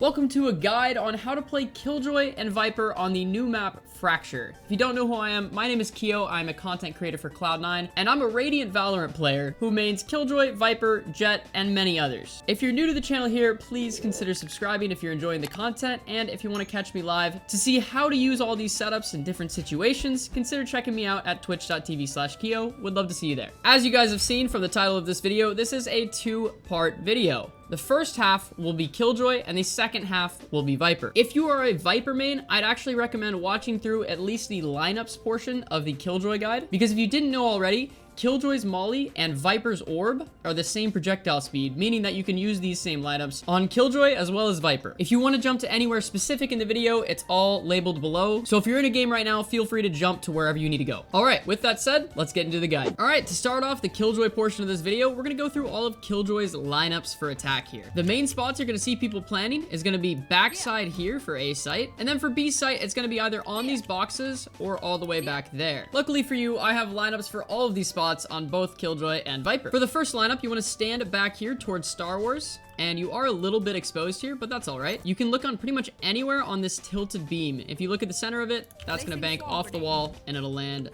Welcome to a guide on how to play Killjoy and Viper on the new map Fracture. If you don't know who I am, my name is Keeoh. I'm a content creator for Cloud9, and I'm a Radiant Valorant player who mains Killjoy, Viper, Jett, and many others. If you're new to the channel here, please consider subscribing if you're enjoying the content, and if you want to catch me live to see how to use all these setups in different situations, consider checking me out at twitch.tv/Keeoh. Would love to see you there. As you guys have seen from the title of this video, this is a two-part video. The first half will be Killjoy, and the second half will be Viper. If you are a Viper main, I'd actually recommend watching through at least the lineups portion of the Killjoy guide, because if you didn't know already, Killjoy's Molly and Viper's Orb are the same projectile speed, meaning that you can use these same lineups on Killjoy as well as Viper. If you want to jump to anywhere specific in the video, it's all labeled below. So if you're in a game right now, feel free to jump to wherever you need to go. All right, with that said, let's get into the guide. All right, to start off the Killjoy portion of this video, we're going to go through all of Killjoy's lineups for attack here. The main spots you're going to see people planning is going to be backside here for A site, and then for B site, it's going to be either on these boxes or all the way back there. Luckily for you, I have lineups for all of these spots on both Killjoy and Viper. For the first lineup, you want to stand back here towards Star Wars, and you are a little bit exposed here, but that's all right. You can look on pretty much anywhere on this tilted beam. If you look at the center of it, that's going to bank off the wall, and it'll land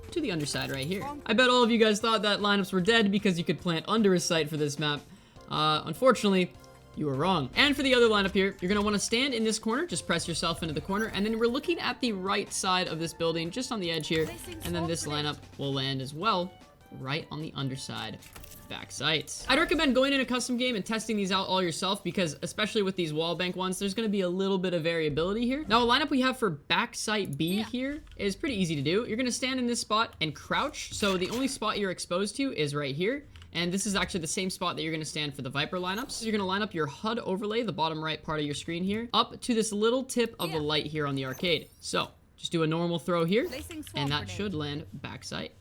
to the underside right here. I bet all of you guys thought that lineups were dead because you could plant under a site for this map. Unfortunately, you were wrong. And for the other lineup here, you're gonna want to stand in this corner, just press yourself into the corner, and then we're looking at the right side of this building, just on the edge here, and then this lineup will land as well, right on the underside. Back sights. I'd recommend going in a custom game and testing these out all yourself, because especially with these wall bank ones, there's going to be a little bit of variability here. Now, a lineup we have for back sight B here is pretty easy to do. You're going to stand in this spot and crouch, so the only spot you're exposed to is right here. And this is actually the same spot that you're going to stand for the Viper lineups. So you're going to line up your HUD overlay, the bottom right part of your screen here, up to this little tip of the light here on the arcade. So just do a normal throw here, and that should land back sight.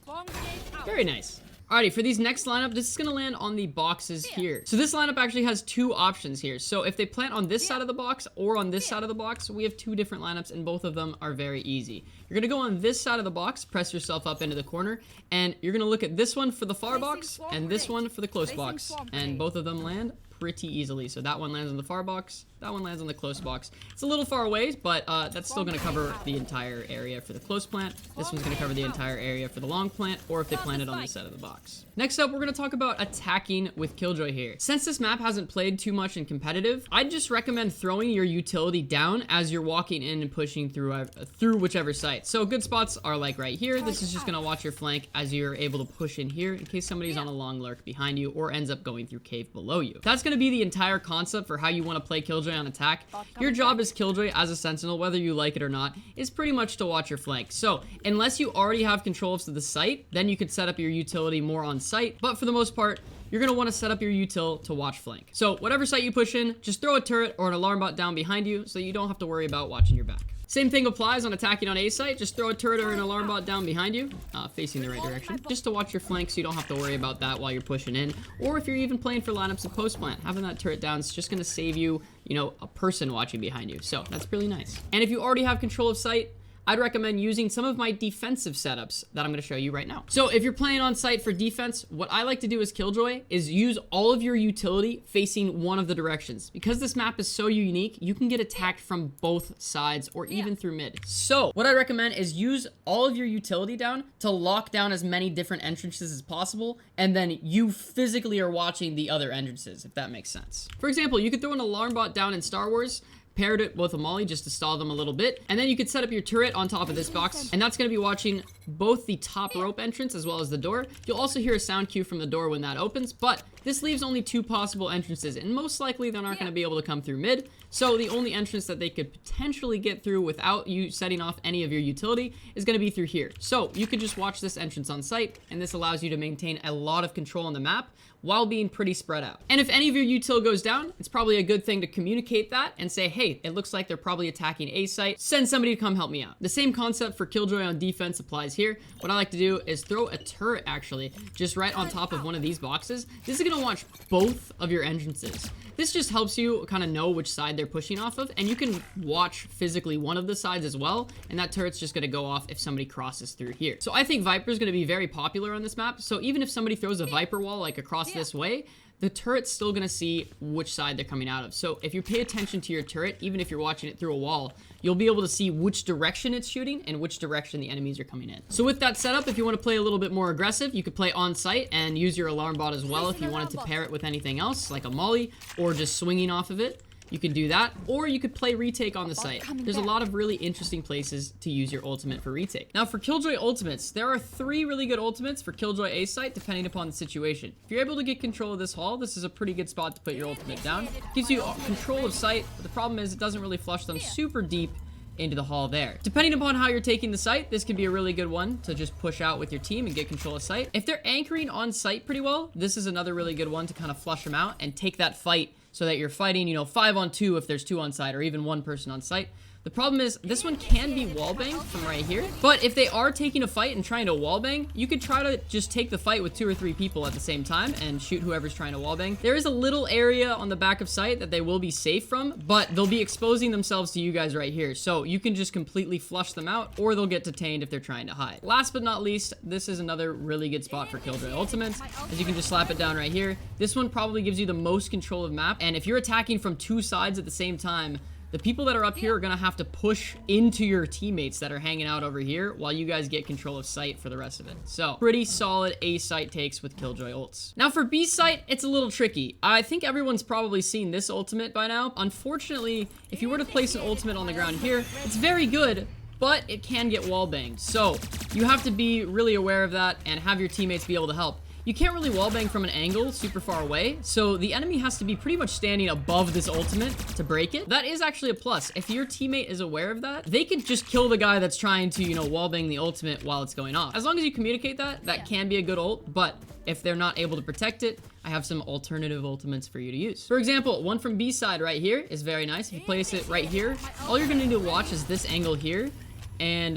Very nice. Alrighty, for these next lineup, this is going to land on the boxes here. So this lineup actually has two options here. So if they plant on this side of the box or on this side of the box, we have two different lineups, and both of them are very easy. You're going to go on this side of the box, press yourself up into the corner, and you're going to look at this one for the far box and this one for the close box. And both of them land pretty easily. So that one lands on the far box, that one lands on the close box. It's a little far away, but that's still going to cover the entire area for the close plant. This one's going to cover the entire area for the long plant, or if they planted on this side of the box. Next up, we're going to talk about attacking with Killjoy here. Since this map hasn't played too much in competitive, I'd just recommend throwing your utility down as you're walking in and pushing through whichever site. So good spots are like right here. This is just going to watch your flank as you're able to push in here in case somebody's on a long lurk behind you or ends up going through cave below you. That's going to be the entire concept for how you want to play Killjoy on attack. Your job as Killjoy as a sentinel, whether you like it or not, is pretty much to watch your flank. So unless you already have control of the site, then you could set up your utility more on site. But for the most part, you're going to want to set up your util to watch flank. So whatever site you push in, just throw a turret or an alarm bot down behind you so you don't have to worry about watching your back. Same thing applies on attacking on A site. Just throw a turret or an alarm bot down behind you, facing the right direction, just to watch your flank so you don't have to worry about that while you're pushing in. Or if you're even playing for lineups of post plant, having that turret down is just going to save you, a person watching behind you. So that's really nice. And if you already have control of site, I'd recommend using some of my defensive setups that I'm going to show you right now. So if you're playing on site for defense, what I like to do as Killjoy is use all of your utility facing one of the directions. Because this map is so unique, you can get attacked from both sides or even through mid. So what I recommend is use all of your utility down to lock down as many different entrances as possible, and then you physically are watching the other entrances, if that makes sense. For example, you could throw an alarm bot down in Star Wars, paired it with a molly just to stall them a little bit, and then you could set up your turret on top of this box, and that's going to be watching both the top rope entrance as well as the door. You'll also hear a sound cue from the door when that opens, but this leaves only two possible entrances, and most likely they're not going to be able to come through mid. So the only entrance that they could potentially get through without you setting off any of your utility is going to be through here. So you could just watch this entrance on site, and this allows you to maintain a lot of control on the map while being pretty spread out. And if any of your util goes down, it's probably a good thing to communicate that and say, hey, it looks like they're probably attacking A site. Send somebody to come help me out. The same concept for Killjoy on defense applies here. What I like to do is throw a turret actually just right on top of one of these boxes. This is going to watch both of your entrances. This just helps you kind of know which side they're pushing off of, and you can watch physically one of the sides as well, and that turret's just going to go off if somebody crosses through here. So I think Viper is going to be very popular on this map, so even if somebody throws a Viper wall like across this way, the turret's still gonna see which side they're coming out of. So if you pay attention to your turret, even if you're watching it through a wall, you'll be able to see which direction it's shooting and which direction the enemies are coming in. So with that setup, if you want to play a little bit more aggressive, you could play on site and use your alarm bot as well if you wanted to pair it with anything else, like a molly, or just swinging off of it. You could do that, or you could play retake on the site. There's a lot of really interesting places to use your ultimate for retake. Now for Killjoy ultimates, there are 3 really good ultimates for Killjoy A site depending upon the situation. If you're able to get control of this hall, this is a pretty good spot to put your ultimate down. Gives you control of site, but the problem is it doesn't really flush them super deep into the hall there. Depending upon how you're taking the site, this could be a really good one to just push out with your team and get control of site. If they're anchoring on site pretty well, this is another really good one to kind of flush them out and take that fight so that you're fighting, you know, 5 on 2 if there's 2 on site, or even 1 person on site. The problem is this one can be wallbanged from right here, but if they are taking a fight and trying to wallbang, you could try to just take the fight with 2 or 3 people at the same time and shoot whoever's trying to wallbang. There is a little area on the back of site that they will be safe from, but they'll be exposing themselves to you guys right here, so you can just completely flush them out, or they'll get detained if they're trying to hide. Last but not least, this is another really good spot for Killjoy ultimates, as you can just slap it down right here. This one probably gives you the most control of map, and if you're attacking from 2 sides at the same time, the people that are up here are going to have to push into your teammates that are hanging out over here while you guys get control of site for the rest of it. So, pretty solid A site takes with Killjoy ults. Now for B site, it's a little tricky. I think everyone's probably seen this ultimate by now. Unfortunately, if you were to place an ultimate on the ground here, it's very good, but it can get wallbanged. So, you have to be really aware of that and have your teammates be able to help. You can't really wallbang from an angle super far away, so the enemy has to be pretty much standing above this ultimate to break it. That is actually a plus. If your teammate is aware of that, they could just kill the guy that's trying to, you know, wallbang the ultimate while it's going off. As long as you communicate that, that can be a good ult, but if they're not able to protect it, I have some alternative ultimates for you to use. For example, one from B side right here is very nice. If you place it right here, all you're gonna need to watch is this angle here. And,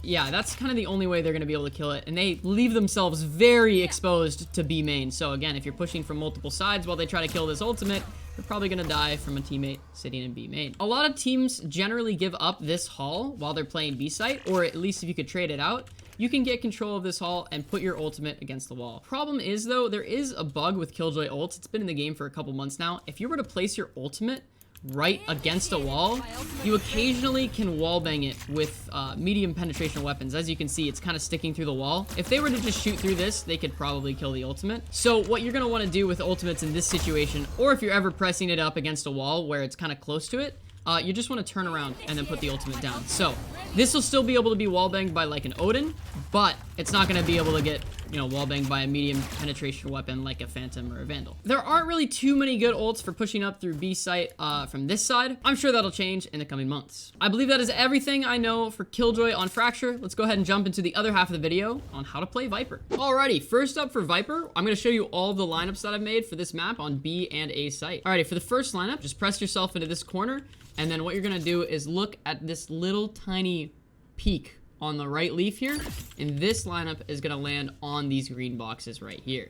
yeah, that's kind of the only way they're going to be able to kill it. And they leave themselves very exposed to B main. So, again, if you're pushing from multiple sides while they try to kill this ultimate, you're probably going to die from a teammate sitting in B main. A lot of teams generally give up this hall while they're playing B site, or at least if you could trade it out, you can get control of this hall and put your ultimate against the wall. Problem is, though, there is a bug with Killjoy ults. It's been in the game for a couple months now. If you were to place your ultimate right against a wall, you occasionally can wallbang it with medium penetration weapons. As you can see, it's kind of sticking through the wall. If they were to just shoot through this, they could probably kill the ultimate. So what you're going to want to do with ultimates in this situation, or if you're ever pressing it up against a wall where it's kind of close to it, you just want to turn around and then put the ultimate down. So this will still be able to be wallbanged by like an Odin, but it's not going to be able to get, you know, wallbanged by a medium penetration weapon like a Phantom or a Vandal. There aren't really too many good ults for pushing up through B site from this side. I'm sure that'll change in the coming months. I believe that is everything I know for Killjoy on Fracture. Let's go ahead and jump into the other half of the video on how to play Viper. Alrighty, first up for Viper, I'm going to show you all the lineups that I've made for this map on B and A site. Alrighty, for the first lineup, just press yourself into this corner, and then what you're going to do is look at this little tiny peak on the right leaf here, and this lineup is going to land on these green boxes right here.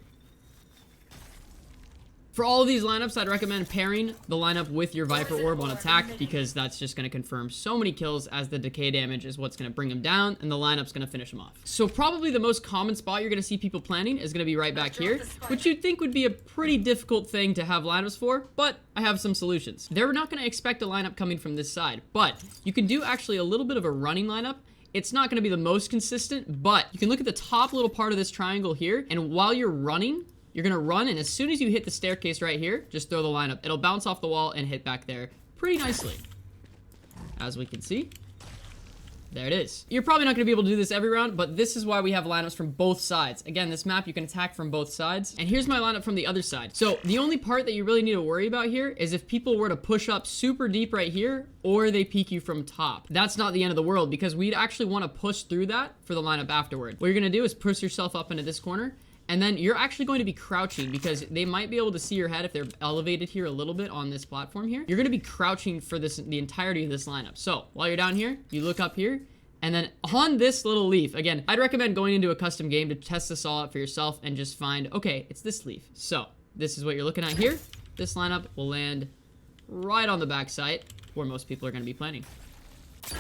For all of these lineups, I'd recommend pairing the lineup with your Viper Orb on attack, because that's just going to confirm so many kills, as the decay damage is what's going to bring them down, and the lineup's going to finish them off. So probably the most common spot you're going to see people planning is going to be right back here, which you'd think would be a pretty difficult thing to have lineups for, but I have some solutions. They're not going to expect a lineup coming from this side, but you can do actually a little bit of a running lineup. It's not going to be the most consistent, but you can look at the top little part of this triangle here, and while you're running, you're going to run, and as soon as you hit the staircase right here, just throw the lineup. It'll bounce off the wall and hit back there pretty nicely. As we can see, there it is. You're probably not going to be able to do this every round, but this is why we have lineups from both sides. Again, this map, you can attack from both sides. And here's my lineup from the other side. So the only part that you really need to worry about here is if people were to push up super deep right here, or they peek you from top. That's not the end of the world, because we'd actually want to push through that for the lineup afterward. What you're going to do is push yourself up into this corner, and then you're actually going to be crouching, because they might be able to see your head if they're elevated here a little bit on this platform here. You're going to be crouching for the entirety of this lineup. So while you're down here, you look up here, and then on this little leaf, again, I'd recommend going into a custom game to test this all out for yourself and just find, okay, it's this leaf. So this is what you're looking at here. This lineup will land right on the back site where most people are going to be planning.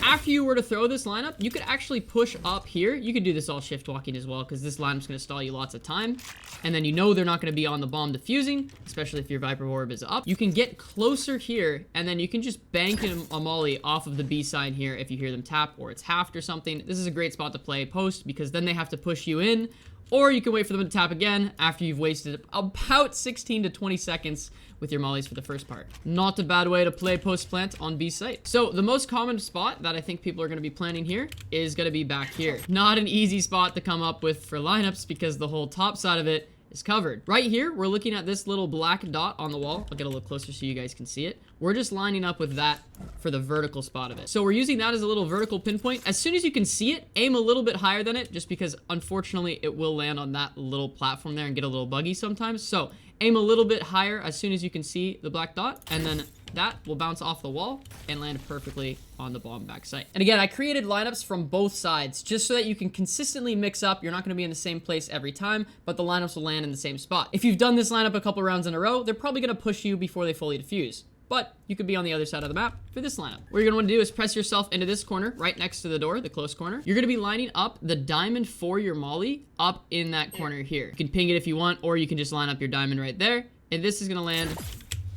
After you were to throw this lineup, you could actually push up here. You could do this all shift walking as well, because this lineup's going to stall you lots of time. And then you know they're not going to be on the bomb defusing, especially if your Viper orb is up. You can get closer here, and then you can just bank a molly off of the B side here if you hear them tap or it's halved or something. This is a great spot to play post, because then they have to push you in, or you can wait for them to tap again after you've wasted about 16 to 20 seconds with your mollies for the first part. Not a bad way to play post plant on B site. So the most common spot that I think people are going to be planning here is going to be back here. Not an easy spot to come up with for lineups, because the whole top side of it is covered. Right here, we're looking at this little black dot on the wall. I'll get a little closer so you guys can see it. We're just lining up with that for the vertical spot of it. So we're using that as a little vertical pinpoint. As soon as you can see it, aim a little bit higher than it, just because unfortunately it will land on that little platform there and get a little buggy sometimes. So aim a little bit higher as soon as you can see the black dot, and then that will bounce off the wall and land perfectly on the bomb back site. And again, I created lineups from both sides just so that you can consistently mix up. You're not going to be in the same place every time, but the lineups will land in the same spot. If you've done this lineup a couple rounds in a row, they're probably going to push you before they fully defuse. But you could be on the other side of the map for this lineup. What you're going to want to do is press yourself into this corner right next to the door, the close corner. You're going to be lining up the diamond for your molly up in that corner here. You can ping it if you want, or you can just line up your diamond right there. And this is going to land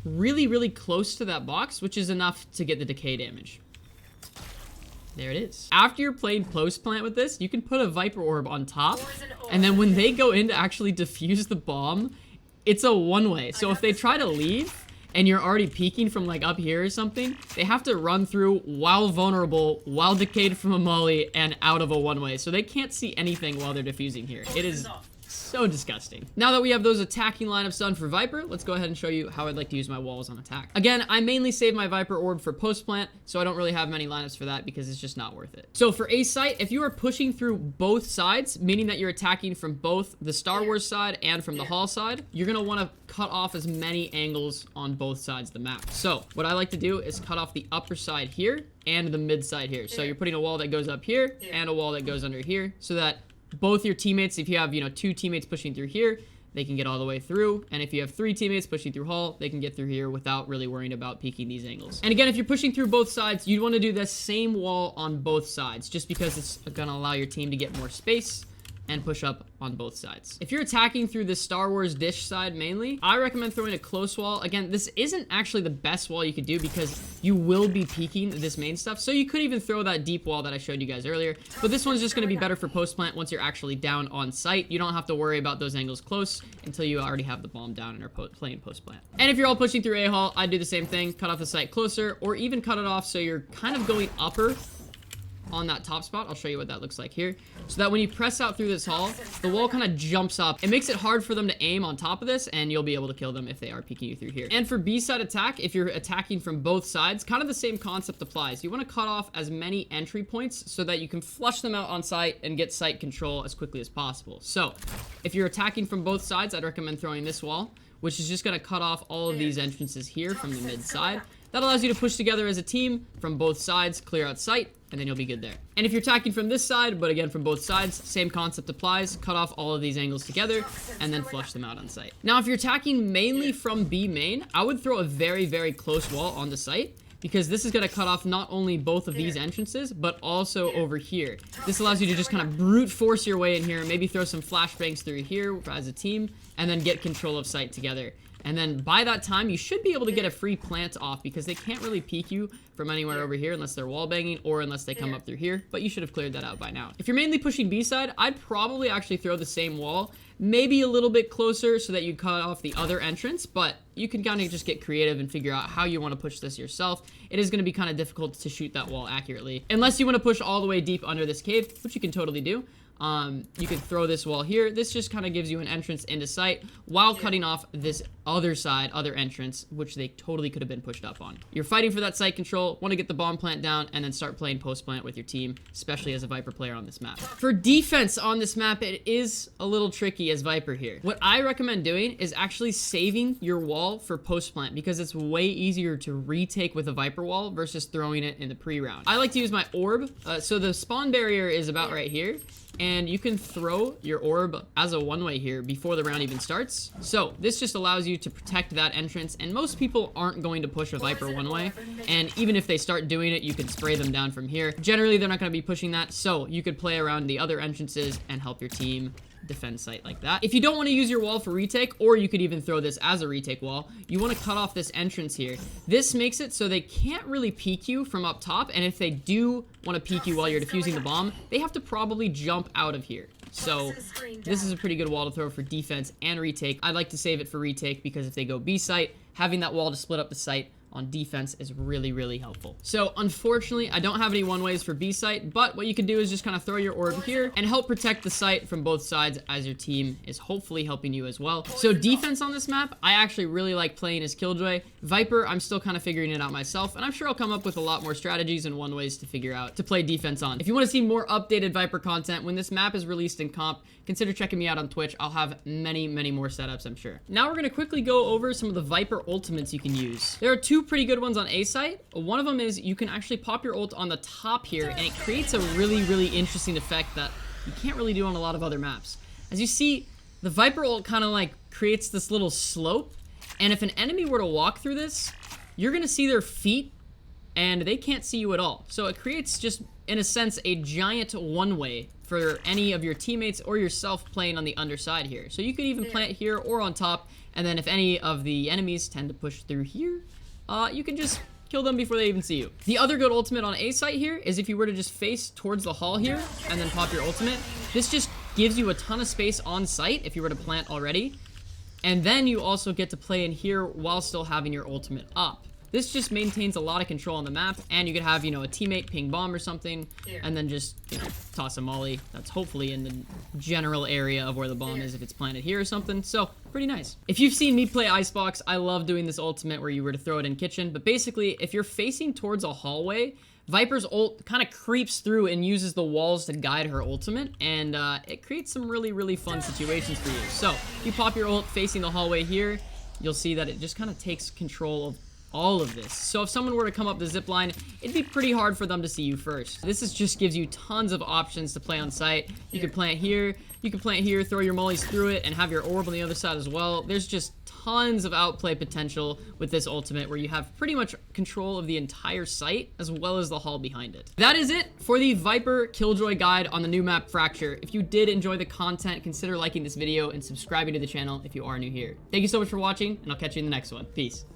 really, really close to that box, which is enough to get the decay damage. There it is. After you're playing post plant with this, you can put a Viper orb on top, and then when they go in to actually defuse the bomb, it's a one-way. So if they try to leave and you're already peeking from like up here or something, they have to run through while vulnerable, while decayed from a molly, and out of a one-way. So they can't see anything while they're defusing here. It is so disgusting. Now that we have those attacking lineups done for Viper, let's go ahead and show you how I'd like to use my walls on attack. Again, I mainly save my Viper orb for post plant, so I don't really have many lineups for that because it's just not worth it. So for A site, if you are pushing through both sides, meaning that you're attacking from both the Star Wars side and from the Hall side, you're gonna want to cut off as many angles on both sides of the map. So what I like to do is cut off the upper side here and the mid side here. So you're putting a wall that goes up here and a wall that goes under here, so that both your teammates, if you have, two teammates pushing through here, they can get all the way through. And if you have 3 teammates pushing through Hall, they can get through here without really worrying about peeking these angles. And again, if you're pushing through both sides, you'd want to do the same wall on both sides, just because it's going to allow your team to get more space and push up on both sides. If you're attacking through the Star Wars dish side mainly, I recommend throwing a close wall. Again, this isn't actually the best wall you could do because you will be peeking this main stuff. So you could even throw that deep wall that I showed you guys earlier, but this one's just going to be better for post plant once you're actually down on site. You don't have to worry about those angles close until you already have the bomb down and are playing post plant. And if you're all pushing through A Hall, I'd do the same thing, cut off the site closer, or even cut it off so you're kind of going upper on that top spot. I'll show you what that looks like here. So that when you press out through this hall, the wall kind of jumps up. It makes it hard for them to aim on top of this, and you'll be able to kill them if they are peeking you through here. And for B-side attack, if you're attacking from both sides, kind of the same concept applies. You want to cut off as many entry points so that you can flush them out on site and get site control as quickly as possible. So if you're attacking from both sides, I'd recommend throwing this wall, which is just going to cut off all of these entrances here from the mid side. That allows you to push together as a team from both sides, clear out sight, and then you'll be good there. And if you're attacking from this side, but again from both sides, same concept applies. Cut off all of these angles together, and then flush them out on site. Now, if you're attacking mainly from B main, I would throw a very, very close wall on the site, because this is going to cut off not only both of these entrances, but also over here. This allows you to just kind of brute force your way in here, maybe throw some flashbangs through here as a team, and then get control of site together. And then by that time, you should be able to get a free plant off, because they can't really peek you from anywhere over here unless they're wall banging or unless they come up through here. But you should have cleared that out by now. If you're mainly pushing B side, I'd probably actually throw the same wall, maybe a little bit closer so that you cut off the other entrance, but you can kind of just get creative and figure out how you want to push this yourself. It is going to be kind of difficult to shoot that wall accurately, unless you want to push all the way deep under this cave, which you can totally do. You could throw this wall here. This just kind of gives you an entrance into sight while cutting off this other side, other entrance, which they totally could have been pushed up on. You're fighting for that site control, want to get the bomb plant down, and then start playing post plant with your team, especially as a Viper player on this map. For defense on this map, it is a little tricky as Viper here. What I recommend doing is actually saving your wall for post plant, because it's way easier to retake with a Viper wall versus throwing it in the pre-round. I like to use my orb. So the spawn barrier is about right here. and you can throw your orb as a one-way here before the round even starts. So this just allows you to protect that entrance, and most people aren't going to push a Viper one-way, and even if they start doing it, you can spray them down from here. Generally, they're not going to be pushing that, so you could play around the other entrances and help your team defend site like that. If you don't want to use your wall for retake, or you could even throw this as a retake wall, you want to cut off this entrance here. This makes it so they can't really peek you from up top, and if they do want to peek you while you're defusing the bomb, they have to probably jump out of here. So this is a pretty good wall to throw for defense and retake. I like to save it for retake because if they go B site, having that wall to split up the site on defense is really, really helpful. So unfortunately, I don't have any one-ways for B site, but what you can do is just kind of throw your orb here and help protect the site from both sides as your team is hopefully helping you as well. So defense on this map, I actually really like playing as KILLJOY. Viper, I'm still kind of figuring it out myself, and I'm sure I'll come up with a lot more strategies and one-ways to figure out to play defense on. If you want to see more updated Viper content when this map is released in comp, consider checking me out on Twitch. I'll have many, many more setups, I'm sure. Now we're going to quickly go over some of the Viper ultimates you can use. There are two pretty good ones on A site. One of them is you can actually pop your ult on the top here, and it creates a really, really interesting effect that you can't really do on a lot of other maps. As you see, the Viper ult kind of like creates this little slope, and if an enemy were to walk through this, you're going to see their feet, and they can't see you at all. So it creates just, in a sense, a giant one-way for any of your teammates or yourself playing on the underside here. So you could even plant here or on top, and then if any of the enemies tend to push through here, you can just kill them before they even see you. The other good ultimate on A site here is if you were to just face towards the hall here and then pop your ultimate, this just gives you a ton of space on site if you were to plant already. And then you also get to play in here while still having your ultimate up. This just maintains a lot of control on the map, and you could have, you know, a teammate ping bomb or something, and then just, you know, toss a molly. That's hopefully in the general area of where the bomb is if it's planted here or something, so pretty nice. If you've seen me play Icebox, I love doing this ultimate where you were to throw it in kitchen, but basically, if you're facing towards a hallway, Viper's ult kind of creeps through and uses the walls to guide her ultimate, and it creates some really, really fun situations for you. So, you pop your ult facing the hallway here, you'll see that it just kind of takes control of all of this. So if someone were to come up the zip line, it'd be pretty hard for them to see you first. This just gives you tons of options to play on site. You could plant here, you could plant here, throw your mollies through it, and have your orb on the other side as well. There's just tons of outplay potential with this ultimate where you have pretty much control of the entire site as well as the hall behind it. That is it for the Viper KILLJOY guide on the new map Fracture. If you did enjoy the content, consider liking this video and subscribing to the channel if you are new here. Thank you so much for watching, and I'll catch you in the next one. Peace.